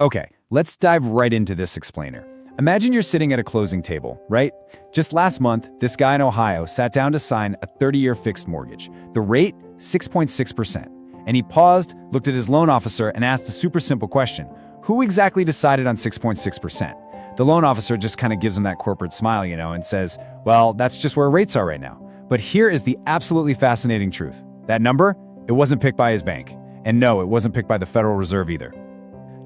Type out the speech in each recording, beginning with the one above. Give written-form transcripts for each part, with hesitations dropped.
Okay, let's dive right into this explainer. Imagine you're sitting at a closing table, right? Just last month, this guy in Ohio sat down to sign a 30-year fixed mortgage. The rate, 6.6%. And he paused, looked at his loan officer, and asked a super simple question. Who exactly decided on 6.6%? The loan officer just kind of gives him that corporate smile, and says, well, that's just where rates are right now. But here is the absolutely fascinating truth. That number, it wasn't picked by his bank. And no, it wasn't picked by the Federal Reserve either.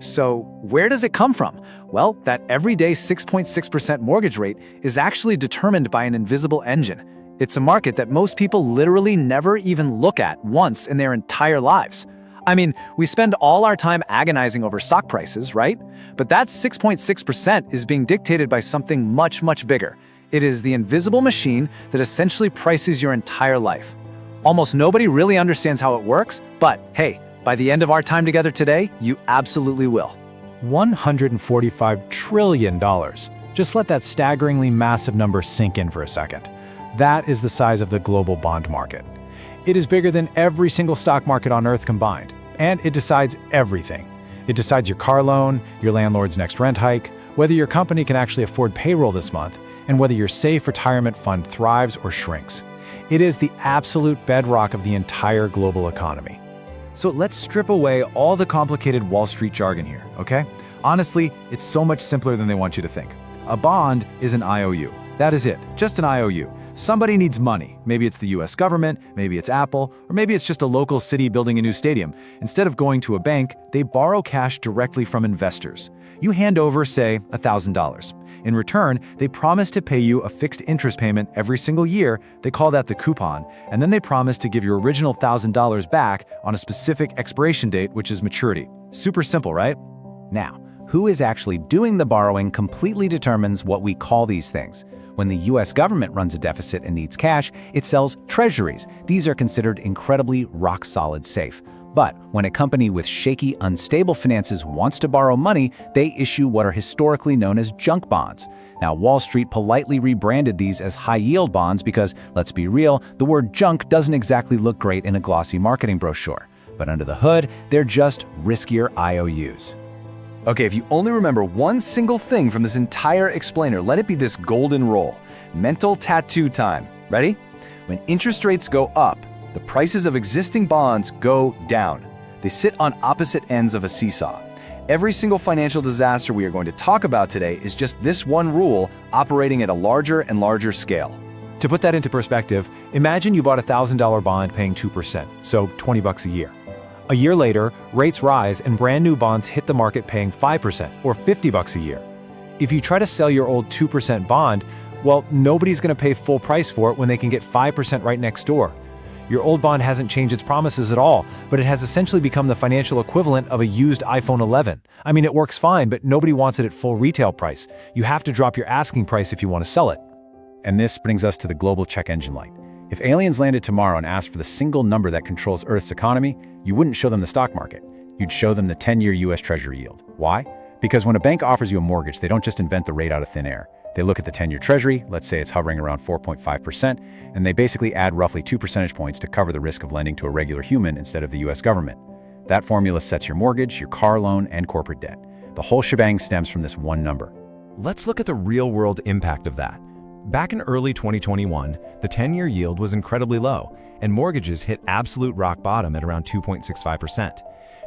So where does it come from? Well, that everyday 6.6% mortgage rate is actually determined by an invisible engine. It's a market that most people literally never even look at once in their entire lives. I mean, we spend all our time agonizing over stock prices, right? But that 6.6% is being dictated by something much, much bigger. It is the invisible machine that essentially prices your entire life. Almost nobody really understands how it works, but hey, by the end of our time together today, you absolutely will. $145 trillion. Just let that staggeringly massive number sink in for a second. That is the size of the global bond market. It is bigger than every single stock market on Earth combined, and it decides everything. It decides your car loan, your landlord's next rent hike, whether your company can actually afford payroll this month, and whether your safe retirement fund thrives or shrinks. It is the absolute bedrock of the entire global economy. So let's strip away all the complicated Wall Street jargon here, okay? Honestly, it's so much simpler than they want you to think. A bond is an IOU. That is it, just an IOU. Somebody needs money. Maybe it's the US government, maybe it's Apple, or maybe it's just a local city building a new stadium. Instead of going to a bank, they borrow cash directly from investors. You hand over, say, $1,000. In return, they promise to pay you a fixed interest payment every single year. They call that the coupon. And then they promise to give your original $1,000 back on a specific expiration date, which is maturity. Super simple, right? Now, who is actually doing the borrowing completely determines what we call these things. When the US government runs a deficit and needs cash, it sells treasuries. These are considered incredibly rock-solid safe. But when a company with shaky, unstable finances wants to borrow money, they issue what are historically known as junk bonds. Now, Wall Street politely rebranded these as high-yield bonds because, let's be real, the word junk doesn't exactly look great in a glossy marketing brochure. But under the hood, they're just riskier IOUs. Okay, if you only remember one single thing from this entire explainer, let it be this golden rule. Mental tattoo time. Ready? When interest rates go up, the prices of existing bonds go down. They sit on opposite ends of a seesaw. Every single financial disaster we are going to talk about today is just this one rule operating at a larger and larger scale. To put that into perspective, imagine you bought a $1,000 bond paying 2%, so $20 a year. A year later, rates rise and brand new bonds hit the market paying 5% or $50 a year. If you try to sell your old 2% bond, well, nobody's going to pay full price for it when they can get 5% right next door. Your old bond hasn't changed its promises at all, but it has essentially become the financial equivalent of a used iPhone 11. I mean, it works fine, but nobody wants it at full retail price. You have to drop your asking price if you want to sell it. And this brings us to the global check engine light. If aliens landed tomorrow and asked for the single number that controls Earth's economy, you wouldn't show them the stock market. You'd show them the 10-year US Treasury yield. Why? Because when a bank offers you a mortgage, they don't just invent the rate out of thin air. They look at the 10-year Treasury, let's say it's hovering around 4.5%, and they basically add roughly 2 percentage points to cover the risk of lending to a regular human instead of the US government. That formula sets your mortgage, your car loan, and corporate debt. The whole shebang stems from this one number. Let's look at the real-world impact of that. Back in early 2021, the 10-year yield was incredibly low, and mortgages hit absolute rock bottom at around 2.65%.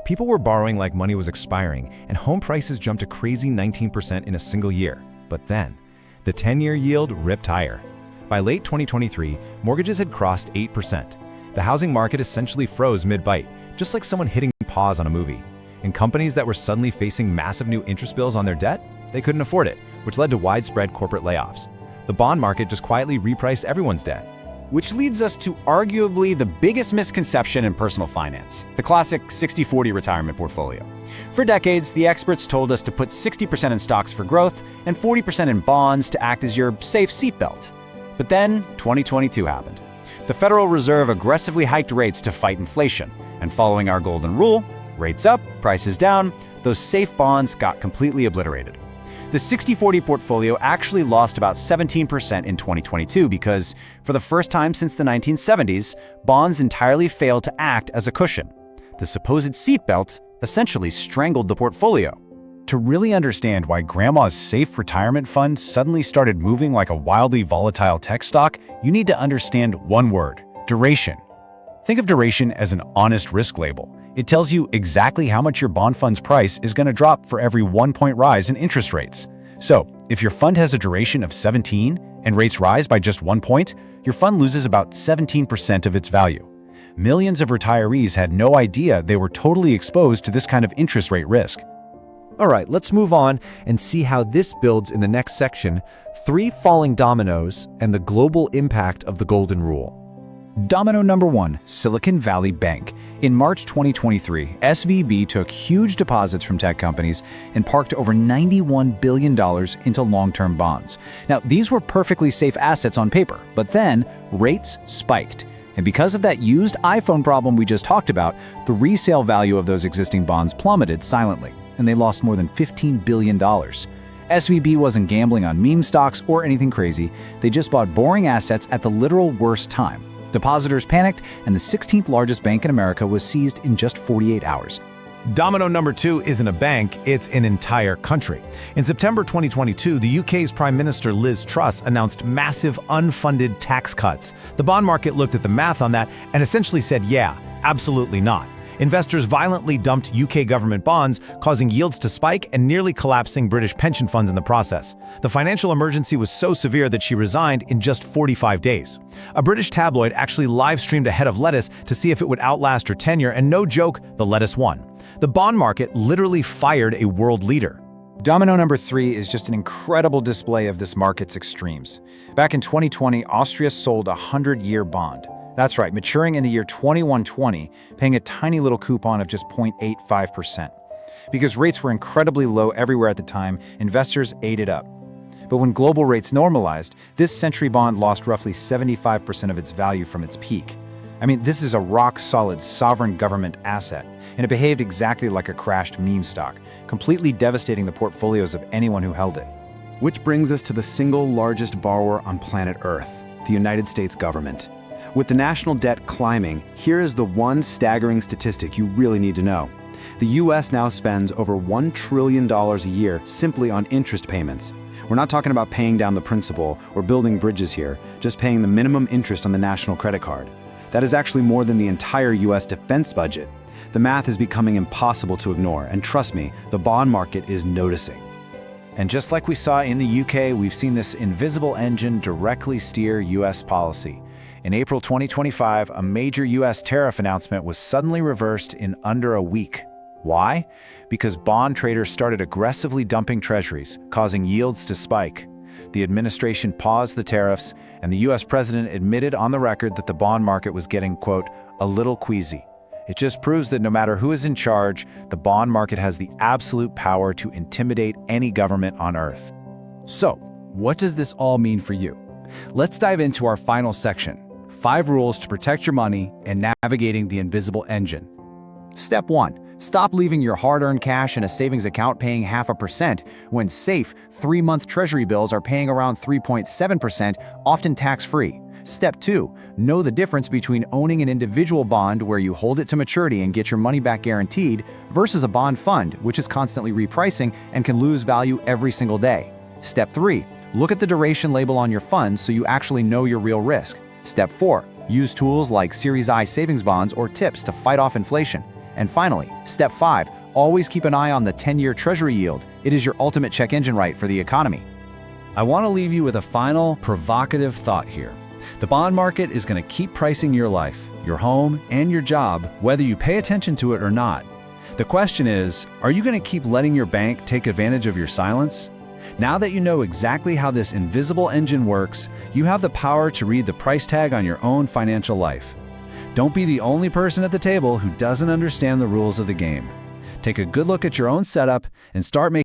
People were borrowing like money was expiring, and home prices jumped a crazy 19% in a single year. But then, the 10-year yield ripped higher. By late 2023, mortgages had crossed 8%. The housing market essentially froze mid-bite, just like someone hitting pause on a movie. And companies that were suddenly facing massive new interest bills on their debt, they couldn't afford it, which led to widespread corporate layoffs. The bond market just quietly repriced everyone's debt. Which leads us to arguably the biggest misconception in personal finance, the classic 60-40 retirement portfolio. For decades, the experts told us to put 60% in stocks for growth and 40% in bonds to act as your safe seatbelt. But then, 2022 happened. The Federal Reserve aggressively hiked rates to fight inflation, and following our golden rule, rates up, prices down, those safe bonds got completely obliterated. The 60-40 portfolio actually lost about 17% in 2022 because, for the first time since the 1970s, bonds entirely failed to act as a cushion. The supposed seatbelt essentially strangled the portfolio. To really understand why Grandma's safe retirement fund suddenly started moving like a wildly volatile tech stock, you need to understand one word: duration. Think of duration as an honest risk label. It tells you exactly how much your bond fund's price is going to drop for every 1-point rise in interest rates. So, if your fund has a duration of 17 and rates rise by just 1 point, your fund loses about 17% of its value. Millions of retirees had no idea they were totally exposed to this kind of interest rate risk. All right, let's move on and see how this builds in the next section: 3 falling dominoes and the global impact of the Golden Rule. Domino number 1, Silicon Valley Bank. In March 2023, SVB took huge deposits from tech companies and parked over $91 billion into long-term bonds. Now, these were perfectly safe assets on paper, but then rates spiked. And because of that used iPhone problem we just talked about, the resale value of those existing bonds plummeted silently, and they lost more than $15 billion. SVB wasn't gambling on meme stocks or anything crazy. They just bought boring assets at the literal worst time. Depositors panicked, and the 16th largest bank in America was seized in just 48 hours. Domino number 2 isn't a bank, it's an entire country. In September 2022, the UK's Prime Minister Liz Truss announced massive unfunded tax cuts. The bond market looked at the math on that and essentially said, yeah, absolutely not. Investors violently dumped UK government bonds, causing yields to spike and nearly collapsing British pension funds in the process. The financial emergency was so severe that she resigned in just 45 days. A British tabloid actually live-streamed a head of lettuce to see if it would outlast her tenure, and no joke, the lettuce won. The bond market literally fired a world leader. Domino number 3 is just an incredible display of this market's extremes. Back in 2020, Austria sold a 100-year bond. That's right, maturing in the year 2120, paying a tiny little coupon of just 0.85%. Because rates were incredibly low everywhere at the time, investors ate it up. But when global rates normalized, this century bond lost roughly 75% of its value from its peak. I mean, this is a rock-solid sovereign government asset, and it behaved exactly like a crashed meme stock, completely devastating the portfolios of anyone who held it. Which brings us to the single largest borrower on planet Earth, the United States government. With the national debt climbing, here is the one staggering statistic you really need to know. The US now spends over $1 trillion a year simply on interest payments. We're not talking about paying down the principal or building bridges here, just paying the minimum interest on the national credit card. That is actually more than the entire US defense budget. The math is becoming impossible to ignore, and trust me, the bond market is noticing. And just like we saw in the UK, we've seen this invisible engine directly steer US policy. In April 2025, a major US tariff announcement was suddenly reversed in under a week. Why? Because bond traders started aggressively dumping treasuries, causing yields to spike. The administration paused the tariffs, and the US president admitted on the record that the bond market was getting, quote, a little queasy. It just proves that no matter who is in charge, the bond market has the absolute power to intimidate any government on Earth. So, what does this all mean for you? Let's dive into our final section: 5 rules to protect your money and navigating the invisible engine. Step 1. Stop leaving your hard-earned cash in a savings account paying 0.5% when safe 3-month treasury bills are paying around 3.7%, often tax-free. Step 2. Know the difference between owning an individual bond where you hold it to maturity and get your money back guaranteed versus a bond fund, which is constantly repricing and can lose value every single day. Step 3. Look at the duration label on your fund so you actually know your real risk. Step 4. Use tools like Series I savings bonds or TIPS to fight off inflation. And finally, Step 5. Always keep an eye on the 10-year Treasury yield. It is your ultimate check engine light for the economy. I want to leave you with a final provocative thought here. The bond market is going to keep pricing your life, your home, and your job, whether you pay attention to it or not. The question is, are you going to keep letting your bank take advantage of your silence? Now that you know exactly how this invisible engine works, you have the power to read the price tag on your own financial life. Don't be the only person at the table who doesn't understand the rules of the game. Take a good look at your own setup and start making